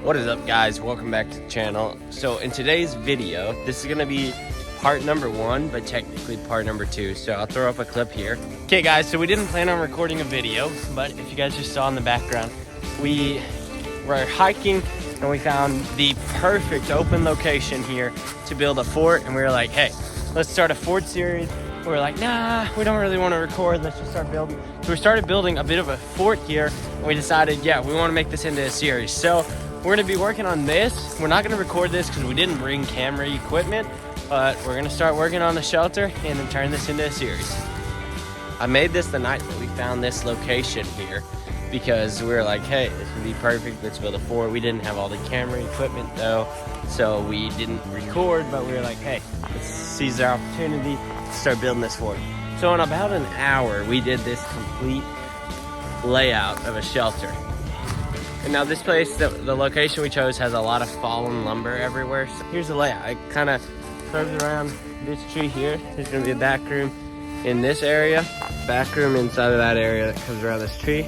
What is up, guys? Welcome back to the channel. So in today's video, this is gonna be part number 1, but technically part number 2. So I'll throw up a clip here. Okay guys, so we didn't plan on recording a video, but if you guys just saw in the background, we were hiking and we found the perfect open location here to build a fort. And we were like, hey, let's start a fort series. We were like, nah, we don't really want to record. Let's just start building. So we started building a bit of a fort here. And we decided, yeah, we want to make this into a series. So we're going to be working on this. We're not going to record this because we didn't bring camera equipment, but we're going to start working on the shelter and then turn this into a series. I made this the night that we found this location here because we were like, hey, this would be perfect. Let's build a fort. We didn't have all the camera equipment though, so we didn't record, but we were like, hey, let's seize our opportunity to start building this fort. So in about an hour, we did this complete layout of a shelter. And now this place, the location we chose has a lot of fallen lumber everywhere. So here's the layout. It kind of curves around this tree here. There's gonna be a back room in this area, back room inside of that area that comes around this tree,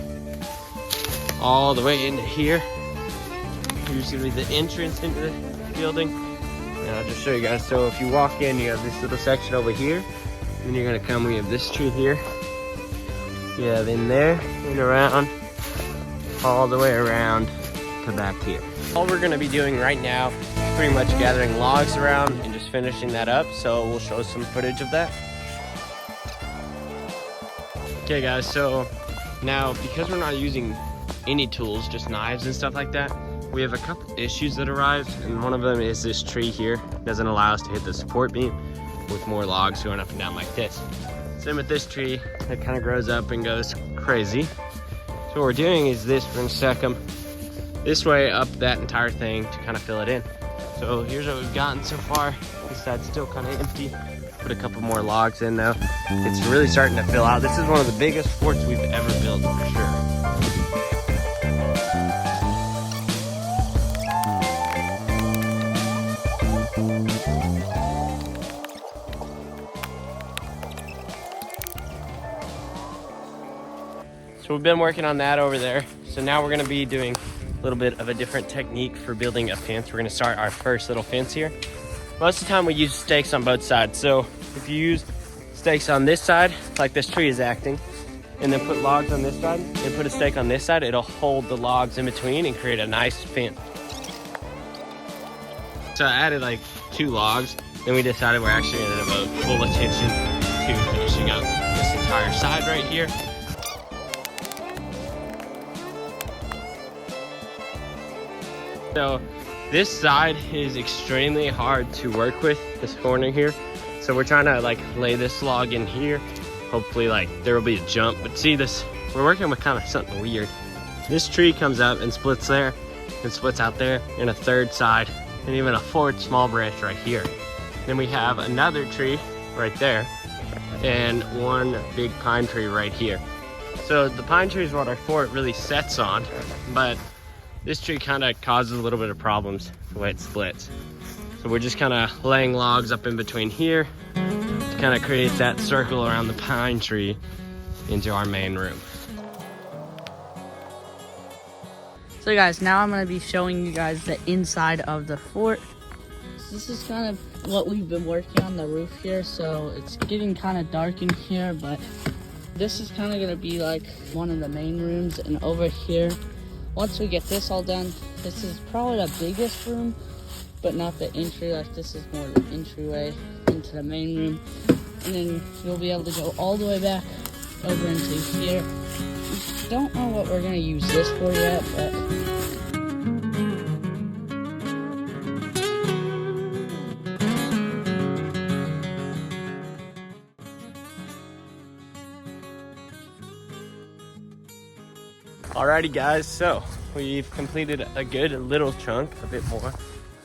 all the way into here. Here's gonna be the entrance into the building. And I'll just show you guys. So if you walk in, you have this little section over here. Then you're gonna come, we have this tree here. You have in there and around, all the way around to back here. All we're gonna be doing right now is pretty much gathering logs around and just finishing that up. So we'll show some footage of that. Okay guys, so now because we're not using any tools, just knives and stuff like that, we have a couple issues that arise, and one of them is this tree here doesn't allow us to hit the support beam with more logs going up and down like this. Same with this tree, it kind of grows up and goes crazy. So what we're doing is this, we're gonna stack them this way up that entire thing to kind of fill it in. So here's what we've gotten so far. This side's still kind of empty. Put a couple more logs in though. It's really starting to fill out. This is one of the biggest forts we've ever built for sure. So we've been working on that over there. So now we're gonna be doing a little bit of a different technique for building a fence. We're gonna start our first little fence here. Most of the time we use stakes on both sides. So if you use stakes on this side, like this tree is acting, and then put logs on this side, and put a stake on this side, it'll hold the logs in between and create a nice fence. So I added like 2 logs, then we decided we're actually gonna devote full attention to finishing up this entire side right here. So this side is extremely hard to work with, this corner here. So we're trying to like lay this log in here. Hopefully like there will be a jump, but see this, we're working with kind of something weird. This tree comes up and splits there and splits out there, and a third side, and even a 4th small branch right here. Then we have another tree right there and one big pine tree right here. So the pine tree is what our fort really sets on, but this tree kind of causes a little bit of problems the way it splits. So we're just kind of laying logs up in between here to kind of create that circle around the pine tree into our main room. So guys, now I'm going to be showing you guys the inside of the fort. This is kind of what we've been working on the roof here. So it's getting kind of dark in here, but this is kind of going to be like one of the main rooms. And over here, once we get this all done, this is probably the biggest room, but not the entry. Like this is more the entryway into the main room. And then you'll be able to go all the way back over into here. Don't know what we're gonna use this for yet, but Alrighty guys, so we've completed a good little chunk, a bit more,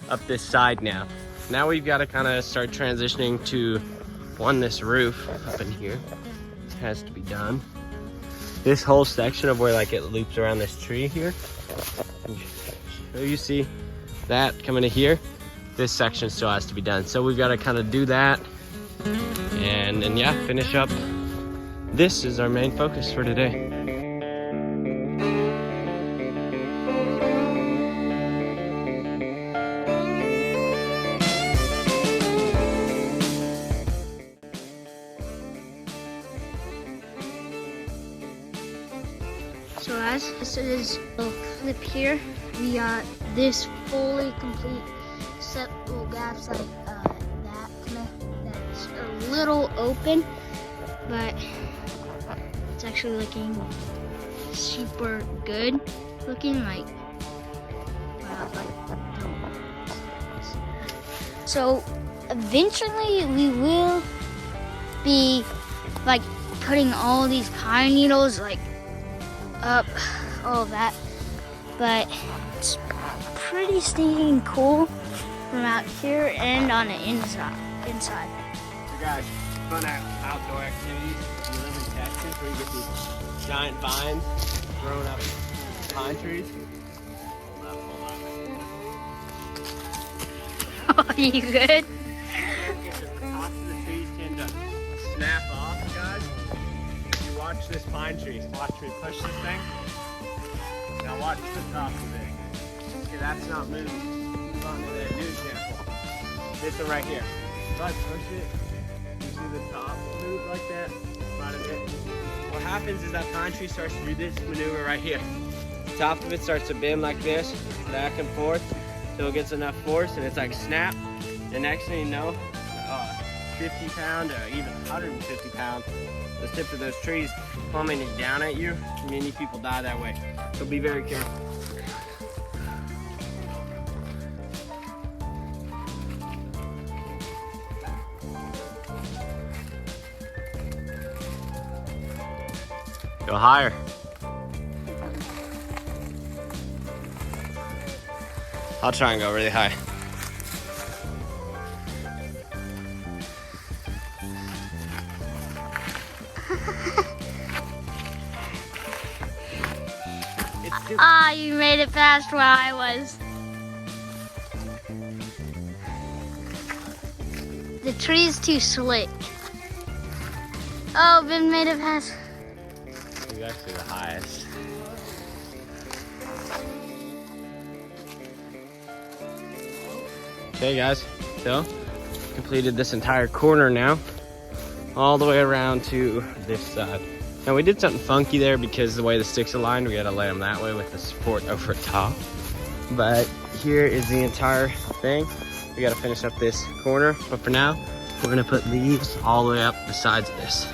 up this side now. Now we've got to kind of start transitioning to this roof up in here. It has to be done. This whole section of where like it loops around this tree here. So you see that coming to here. This section still has to be done. So we've got to kind of do that and then yeah, finish up. This is our main focus for today. So as this is a clip here, we got this fully complete set little gaps like that's a little open, but it's actually looking super good looking, like so eventually we will be like putting all these pine needles like up, all of that, but it's pretty stinking cool from out here and on the inside. So guys, fun outdoor activities. You live in Texas where you get these giant vines growing up pine trees. Oh, you good? If the tops of the trees tend to snap off, guys, you watch this pine tree. Watch me push this thing. Now watch the top of it. Okay, that's not moving. Move on to the new example. This one right here. If I push it, you see the top move like that? Quite a bit. What happens is that pine tree starts to do this maneuver right here. The top of it starts to bend like this, back and forth, till it gets enough force and it's like snap. The next thing you know, 50 pound or even 150 pound, the tips of those trees plummeting down at you. Many people die that way. So be very careful. Go higher. I'll try and go really high. Ah, you made it past where I was. The tree's too slick. Oh, Ben made it past. He's actually the highest. Okay guys, so completed this entire corner now, all the way around to this side. Now we did something funky there because the way the sticks aligned, we gotta lay them that way with the support over top. But here is the entire thing. We gotta finish up this corner, but for now, we're gonna put leaves all the way up the sides of this.